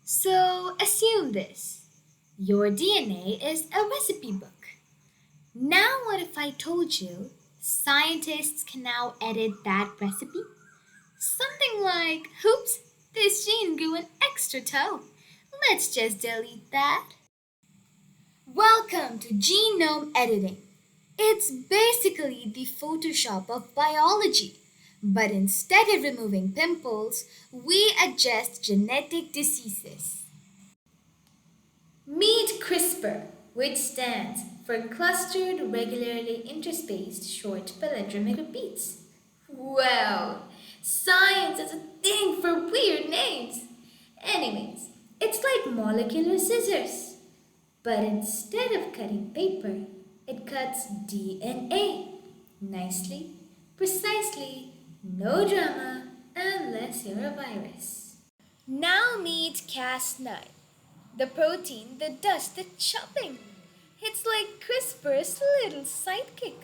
So assume this. Your DNA is a recipe book. Now what if I told you scientists can now edit that recipe? Something like, oops, this gene grew an extra toe. Let's just delete that. Welcome to genome editing. It's basically the Photoshop of biology. But instead of removing pimples, we adjust genetic diseases. Meet CRISPR, which stands for Clustered Regularly Interspaced Short Palindromic Repeats. Wow, science is a thing for weird names. Anyways, it's like molecular scissors. But instead of cutting paper, it cuts DNA. Nicely, precisely, no drama, unless you're a virus. Now meet Cas9, the protein that does the chopping. It's like CRISPR's little sidekick,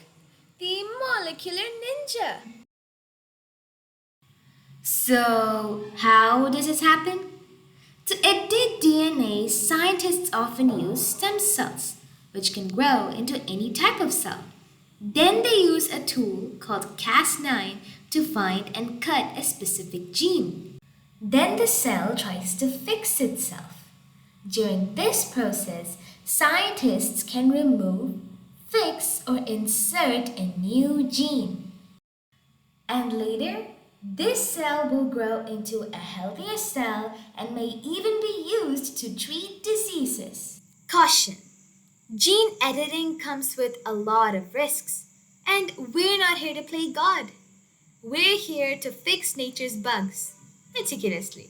the molecular ninja. So, how does this happen? To edit DNA, scientists often use stem cells, which can grow into any type of cell. Then they use a tool called Cas9 to find and cut a specific gene. Then the cell tries to fix itself. During this process, scientists can remove, fix, or insert a new gene. And later, this cell will grow into a healthier cell and may even be used to treat diseases. Caution! Gene editing comes with a lot of risks, and we're not here to play God. We're here to fix nature's bugs meticulously.